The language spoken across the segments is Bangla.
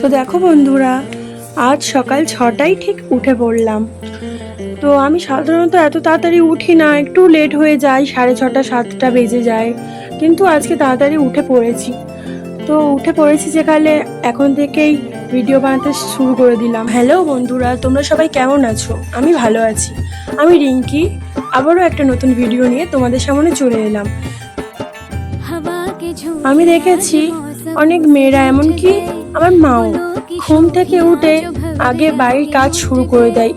তো দেখো বন্ধুরা, আজ সকাল 6টায় ঠিক উঠে পড়লাম। তো আমি সাধারণত এত তাড়াতাড়ি উঠি না, একটু লেট হয়ে যায়, 6:30 7টা বেজে যায়। কিন্তু আজকে তাড়াতাড়ি উঠে পড়েছি। তো উঠে পড়েছি যেখানে এখন থেকেই ভিডিও বানাতে শুরু করে দিলাম। হ্যালো বন্ধুরা, তোমরা সবাই কেমন আছো? আমি ভালো আছি। আমি রিঙ্কি, আবারও একটা নতুন ভিডিও নিয়ে তোমাদের সামনে চলে এলাম। আমি দেখেছি অনেক মেয়েরা, এমনকি আমার মাও, ঘুম থেকে উঠে আগে বাড়ির কাজ শুরু করে দেয়,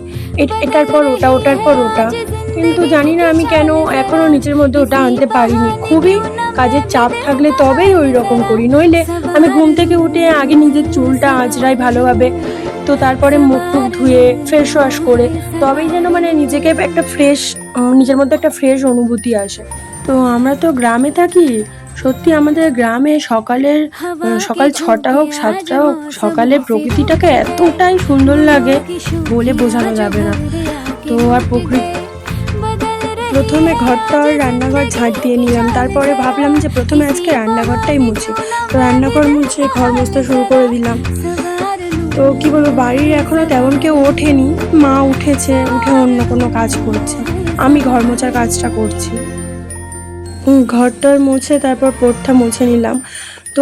এটার পর ওটা, ওটার পর ওটা। কিন্তু জানি না আমি কেন এখনো নিজের মধ্যে ওটা আনতে পারিনি। খুবই কাজের চাপ থাকলে তবেই ওই রকম করি, নইলে আমি ঘুম থেকে উঠে আগে নিজের চুলটা আঁচড়াই ভালোভাবে, তো তারপরে মুখ টুক ধুয়ে ফেস ওয়াশ করে, তবেই যেন মানে নিজেকে একটা ফ্রেশ, নিজের মধ্যে একটা ফ্রেশ অনুভূতি আসে। তো আমরা তো গ্রামে থাকি, সত্যি আমাদের গ্রামে সকাল 6টা হোক 7টা হোক, সকালের প্রকৃতিটাকে এতটাই সুন্দর লাগে বলে বোঝানো যাবে না। তো আর প্রথমে ঘরটা রান্নাঘর ঝাঁট দিয়ে নিলাম, তারপরে ভাবলাম যে প্রথমে আজকে রান্নাঘরটাই মুছি। তো রান্নাঘর মুছে ঘর মুছতে শুরু করে দিলাম। তো কি বলবো, বাড়ির এখনো তেমন কেউ ওঠেনি, মা উঠেছে, উঠে অন্য কোনো কাজ করছে, আমি ঘর মোছার কাজটা করছি। ঘরটার মুছে তারপর পোর্টটা মুছে নিলাম। তো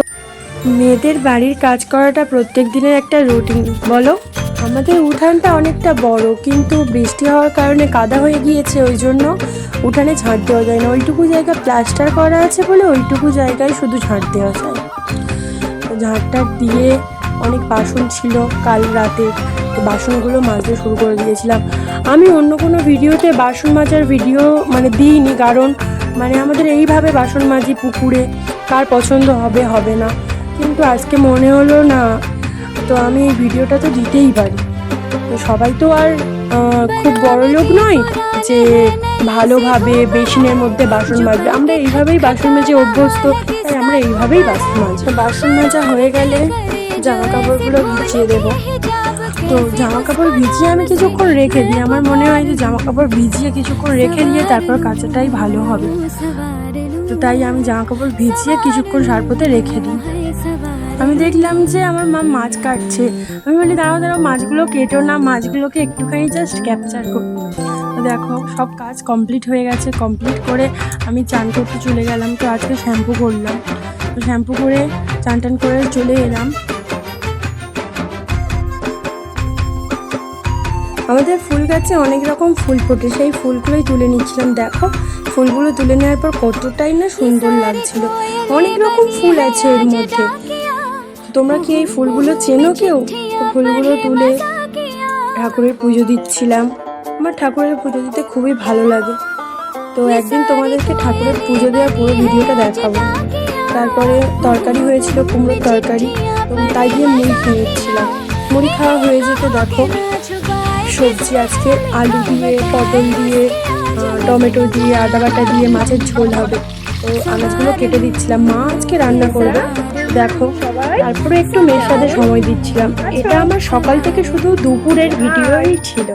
মেয়েদের বাড়ির কাজ করাটা প্রত্যেক দিনের একটা রুটিন, বলো? আমাদের উঠানটা অনেকটা বড়, কিন্তু বৃষ্টি হওয়ার কারণে কাদা হয়ে গিয়েছে, ওই জন্য উঠানে ঝাঁট দেওয়া যায় না। ওইটুকু জায়গা প্লাস্টার করা আছে বলে ওইটুকু জায়গায় শুধু ঝাঁট দেওয়া যায়। ঝাঁটটা দিয়ে অনেক বাসন ছিল কাল রাতে, তো বাসনগুলো মাজতে শুরু করে দিয়েছিলাম। আমি অন্য কোনো ভিডিওতে বাসন মাজার ভিডিও দিইনি, কারণ আমাদের এইভাবে বাসন মাজি পুকুরে, কার পছন্দ হবে হবে না, কিন্তু আজকে মনে হলো না, তো আমি এই ভিডিওটা তো দিতেই পারি। তো সবাই তো আর খুব বড় লোক নয় যে ভালোভাবে বেসিনের মধ্যে বাসন মাজবে, আমরা এইভাবেই বাসন মেজে অভ্যস্ত, তাই আমরা এইভাবেই বাসন মাজি। বাসন মাজা হয়ে গেলে জামা কাপড়গুলো ভিজিয়ে দেবো। তো জামা কাপড় ভিজিয়ে আমি কিছুক্ষণ রেখে দিই, আমার মনে হয় যে জামা কাপড় ভিজিয়ে কিছুক্ষণ রেখে দিয়ে তারপর কাচাটাই ভালো হবে। তো তাই আমি জামা কাপড় ভিজিয়ে কিছুক্ষণ সারপোতে রেখে দিই। আমি দেখলাম যে আমার মা মাছ কাটছে, আমি বলি দাঁড়াও দাঁড়াও, মাছগুলো কেটো না, মাছগুলোকে একটুখানি জাস্ট ক্যাপচার করি। তো দেখো সব কাজ কমপ্লিট হয়ে গেছে, কমপ্লিট করে আমি চান করতে চলে গেলাম। তো আজকে শ্যাম্পু করলাম, তো শ্যাম্পু করে চান টান করে চলে এলাম। আমাদের ফুল গাছে অনেক রকম ফুল ফোটে, সেই ফুলগুলোই তুলে নিচ্ছিলাম। দেখো ফুলগুলো তুলে নেওয়ার পর কতটাই না সুন্দর লাগছিল। অনেক রকম ফুল আছে এর মধ্যে। তোমরা কি এই ফুলগুলো চেনো কেউ? ফুলগুলো তুলে ঠাকুরের পুজো দিচ্ছিলাম। আমার ঠাকুরের পুজো দিতে খুবই ভালো লাগে। তো একদিন তোমাদেরকে ঠাকুরের পুজো দেওয়ার পুরো ভিডিওটা দেখাবো। তারপরে তরকারি হয়েছিল, কুমড়োর তরকারি, তাই দিয়ে মুড়ি খেয়েছিলাম। মুড়ি খাওয়া হয়ে যেতে দেখো সবজি আজকে আলু দিয়ে, পটল দিয়ে, টমেটো দিয়ে, আদা বাটা দিয়ে মাছের ঝোল হবে। তো আনাজগুলো কেটে দিচ্ছিলাম, মা আজকে রান্না করবে। দেখো তারপরে একটু মেয়ের সাথে সময় দিচ্ছিলাম। এটা আমার সকাল থেকে শুধু দুপুরের ভিডিওই ছিল।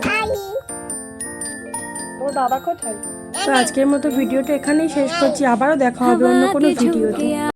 ওর বাবা কোথায়? তো আজকের মতো ভিডিওটা এখানেই শেষ করছি, আবারও দেখা হবে অন্য কোনো ভিডিওতে।